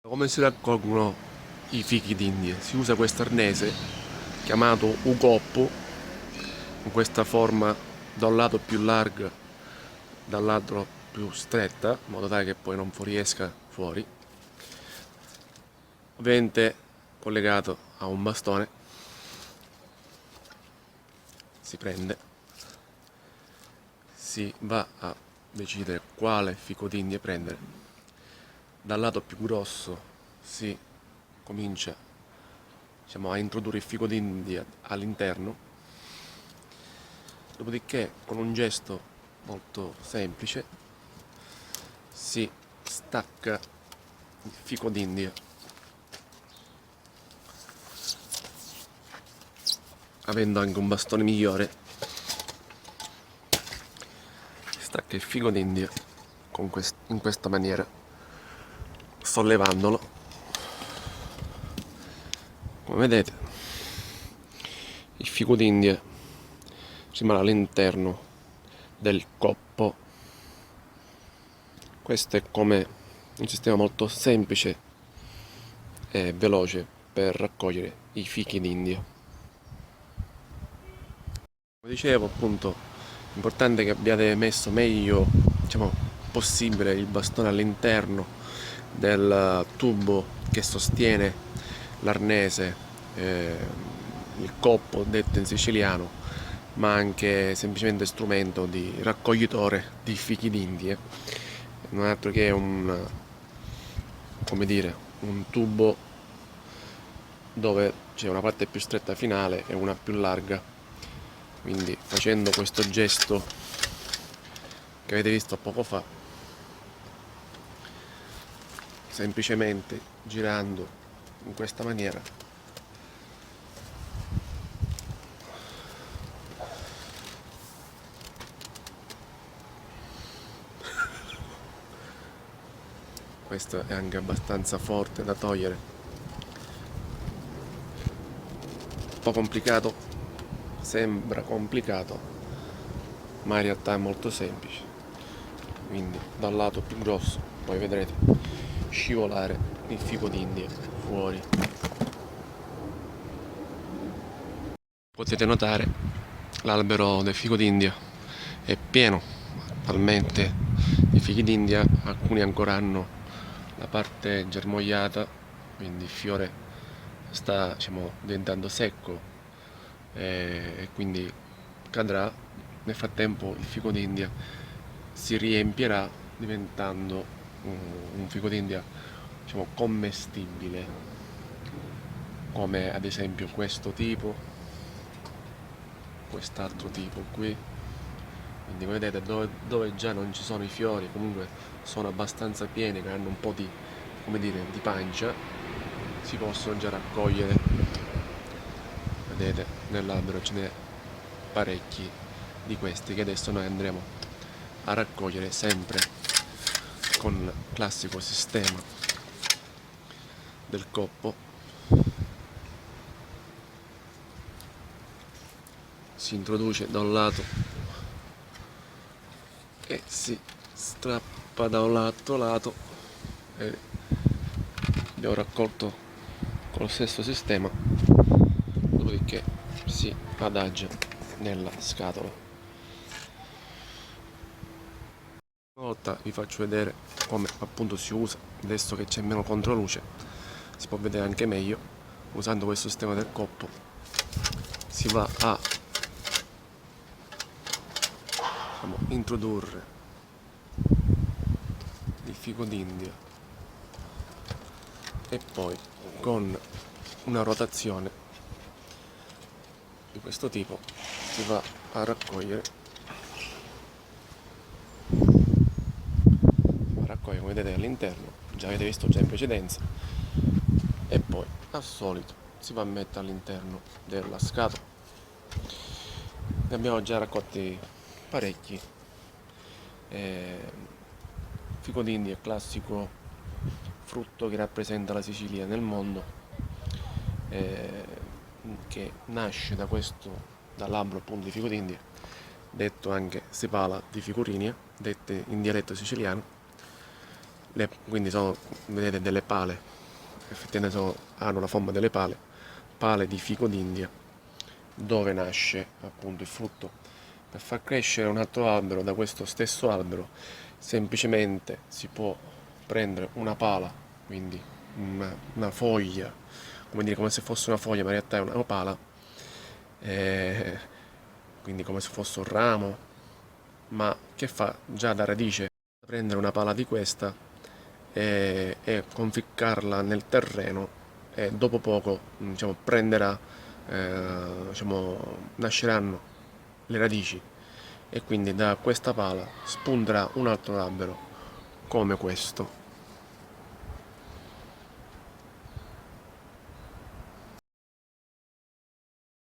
Come si raccolgono i fichi d'India? Si usa questo arnese chiamato ugoppo, con questa forma da un lato più larga, dall'altro più stretta, in modo tale che poi non fuoriesca fuori. Ovviamente collegato a un bastone, si prende, si va a decidere quale fico d'India prendere. Dal lato più grosso si comincia, diciamo, a introdurre il fico d'India all'interno, dopodiché con un gesto molto semplice si stacca il fico d'India, avendo anche un bastone migliore. Si stacca il fico d'India in questa maniera, sollevandolo. Come vedete, il fico d'India rimane all'interno del coppo. Questo è come un sistema molto semplice e veloce per raccogliere i fichi d'India. Come dicevo, appunto, l'importante è che abbiate messo meglio, diciamo, possibile il bastone all'interno del tubo che sostiene l'arnese, eh, il coppo detto in siciliano, ma anche semplicemente strumento di raccoglitore di fichi d'India. Non è altro che come dire, un tubo dove c'è una parte più stretta finale e una più larga. Quindi facendo questo gesto che avete visto poco fa, semplicemente girando in questa maniera, questo è anche abbastanza forte da togliere, un po' complicato, sembra complicato, ma in realtà è molto semplice. Quindi dal lato più grosso poi vedrete scivolare il fico d'India fuori. Potete notare l'albero del fico d'India è pieno attualmente di fichi d'India, alcuni ancora hanno la parte germogliata, quindi il fiore sta, diciamo, diventando secco e quindi cadrà. Nel frattempo il fico d'India si riempirà diventando un fico d'India, diciamo, commestibile, come ad esempio questo tipo, quest'altro tipo qui. Quindi come vedete, dove già non ci sono i fiori, comunque sono abbastanza pieni, che hanno un po' di, come dire, di pancia, si possono già raccogliere. Vedete, nell'albero ce n'è parecchi di questi che adesso noi andremo a raccogliere sempre con il classico sistema del coppo. Si introduce da un lato e si strappa da un altro lato e abbiamo raccolto con lo stesso sistema, dopodiché si adagia nella scatola. Una volta vi faccio vedere come appunto si usa, adesso che c'è meno controluce si può vedere anche meglio. Usando questo sistema del coppo si va a, diciamo, introdurre il fico d'India e poi con una rotazione di questo tipo si va a raccogliere, come vedete all'interno, già avete visto già in precedenza, e poi al solito si va a mettere all'interno della scatola. Ne abbiamo già raccolti parecchi. Fico d'India è il classico frutto che rappresenta la Sicilia nel mondo, eh, che nasce dall'albero appunto di fico d'India, detto anche sepala di Ficurinia, dette in dialetto siciliano, quindi sono, vedete, delle pale, effettivamente hanno la forma delle pale, pale di fico d'India, dove nasce appunto il frutto. Per far crescere un altro albero da questo stesso albero, semplicemente si può prendere una pala, quindi una foglia, come dire, come se fosse una foglia, ma in realtà è una pala, eh, quindi come se fosse un ramo, ma che fa già da radice? Prendere una pala di questa e conficcarla nel terreno e dopo poco diciamo, prenderà, diciamo, nasceranno le radici e quindi da questa pala spunterà un altro albero come questo.